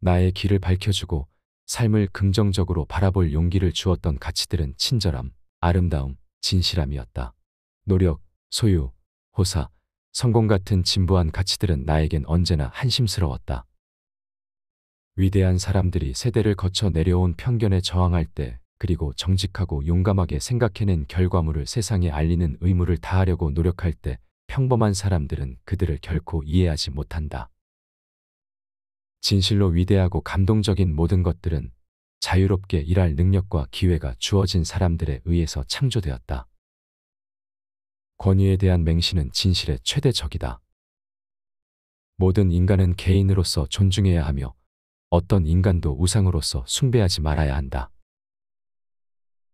나의 길을 밝혀주고 삶을 긍정적으로 바라볼 용기를 주었던 가치들은 친절함, 아름다움, 진실함이었다. 노력, 소유, 호사, 성공 같은 진부한 가치들은 나에겐 언제나 한심스러웠다. 위대한 사람들이 세대를 거쳐 내려온 편견에 저항할 때, 그리고 정직하고 용감하게 생각해낸 결과물을 세상에 알리는 의무를 다하려고 노력할 때, 평범한 사람들은 그들을 결코 이해하지 못한다. 진실로 위대하고 감동적인 모든 것들은 자유롭게 일할 능력과 기회가 주어진 사람들에 의해서 창조되었다. 권위에 대한 맹신은 진실의 최대 적이다. 모든 인간은 개인으로서 존중해야 하며 어떤 인간도 우상으로서 숭배하지 말아야 한다.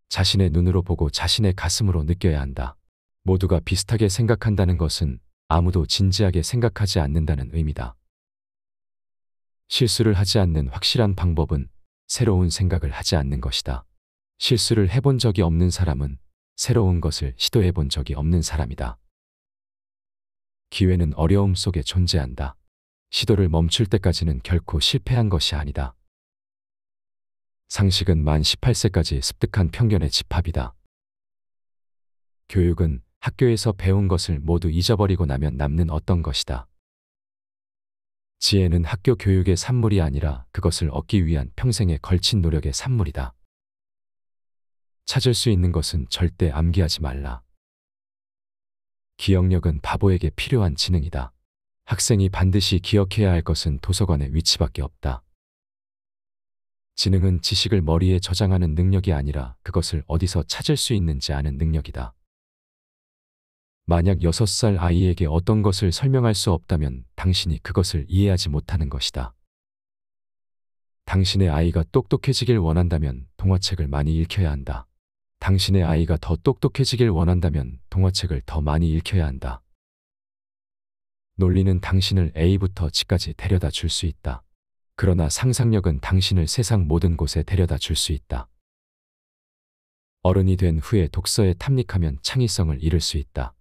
자신의 눈으로 보고 자신의 가슴으로 느껴야 한다. 모두가 비슷하게 생각한다는 것은 아무도 진지하게 생각하지 않는다는 의미다. 실수를 하지 않는 확실한 방법은 새로운 생각을 하지 않는 것이다. 실수를 해본 적이 없는 사람은 새로운 것을 시도해 본 적이 없는 사람이다. 기회는 어려움 속에 존재한다. 시도를 멈출 때까지는 결코 실패한 것이 아니다. 상식은 만 18세까지 습득한 편견의 집합이다. 교육은 학교에서 배운 것을 모두 잊어버리고 나면 남는 어떤 것이다. 지혜는 학교 교육의 산물이 아니라 그것을 얻기 위한 평생에 걸친 노력의 산물이다. 찾을 수 있는 것은 절대 암기하지 말라. 기억력은 바보에게 필요한 지능이다. 학생이 반드시 기억해야 할 것은 도서관의 위치밖에 없다. 지능은 지식을 머리에 저장하는 능력이 아니라 그것을 어디서 찾을 수 있는지 아는 능력이다. 만약 6살 아이에게 어떤 것을 설명할 수 없다면 당신이 그것을 이해하지 못하는 것이다. 당신의 아이가 똑똑해지길 원한다면 동화책을 많이 읽혀야 한다. 당신의 아이가 더 똑똑해지길 원한다면 동화책을 더 많이 읽혀야 한다. 논리는 당신을 A부터 G까지 데려다 줄 수 있다. 그러나 상상력은 당신을 세상 모든 곳에 데려다 줄 수 있다. 어른이 된 후에 독서에 탐닉하면 창의성을 잃을 수 있다.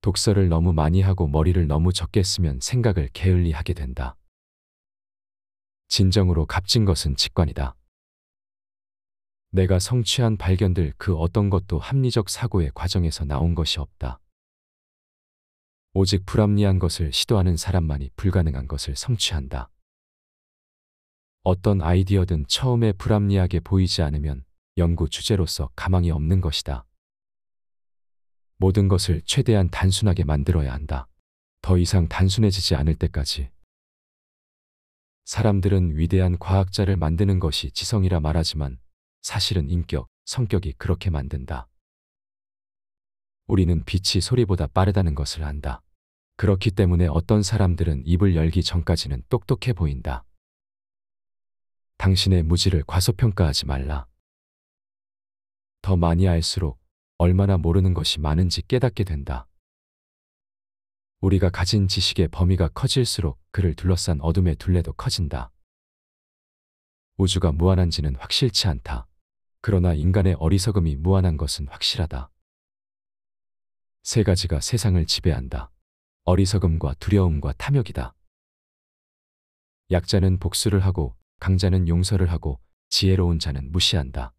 독서를 너무 많이 하고 머리를 너무 적게 쓰면 생각을 게을리하게 된다. 진정으로 값진 것은 직관이다. 내가 성취한 발견들 그 어떤 것도 합리적 사고의 과정에서 나온 것이 없다. 오직 불합리한 것을 시도하는 사람만이 불가능한 것을 성취한다. 어떤 아이디어든 처음에 불합리하게 보이지 않으면 연구 주제로서 가망이 없는 것이다. 모든 것을 최대한 단순하게 만들어야 한다. 더 이상 단순해지지 않을 때까지. 사람들은 위대한 과학자를 만드는 것이 지성이라 말하지만 사실은 인격, 성격이 그렇게 만든다. 우리는 빛이 소리보다 빠르다는 것을 안다. 그렇기 때문에 어떤 사람들은 입을 열기 전까지는 똑똑해 보인다. 당신의 무지를 과소평가하지 말라. 더 많이 알수록 얼마나 모르는 것이 많은지 깨닫게 된다. 우리가 가진 지식의 범위가 커질수록 그를 둘러싼 어둠의 둘레도 커진다. 우주가 무한한지는 확실치 않다. 그러나 인간의 어리석음이 무한한 것은 확실하다. 세 가지가 세상을 지배한다. 어리석음과 두려움과 탐욕이다. 약자는 복수를 하고 강자는 용서를 하고 지혜로운 자는 무시한다.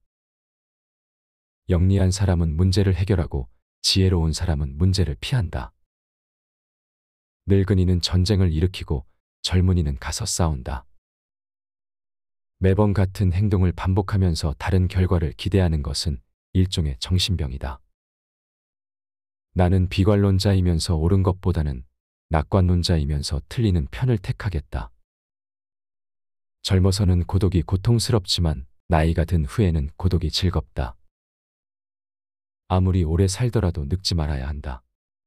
영리한 사람은 문제를 해결하고 지혜로운 사람은 문제를 피한다. 늙은이는 전쟁을 일으키고 젊은이는 가서 싸운다. 매번 같은 행동을 반복하면서 다른 결과를 기대하는 것은 일종의 정신병이다. 나는 비관론자이면서 옳은 것보다는 낙관론자이면서 틀리는 편을 택하겠다. 젊어서는 고독이 고통스럽지만 나이가 든 후에는 고독이 즐겁다. 아무리 오래 살더라도 늙지 말아야 한다.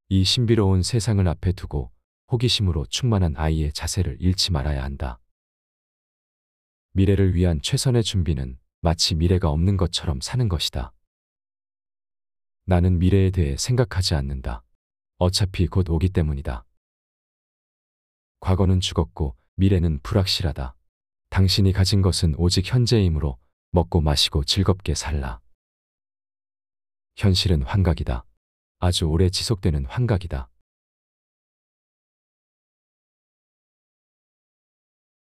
이 신비로운 세상을 앞에 두고 호기심으로 충만한 아이의 자세를 잃지 말아야 한다. 미래를 위한 최선의 준비는 마치 미래가 없는 것처럼 사는 것이다. 나는 미래에 대해 생각하지 않는다. 어차피 곧 오기 때문이다. 과거는 죽었고 미래는 불확실하다. 당신이 가진 것은 오직 현재이므로 먹고 마시고 즐겁게 살라. 현실은 환각이다. 아주 오래 지속되는 환각이다.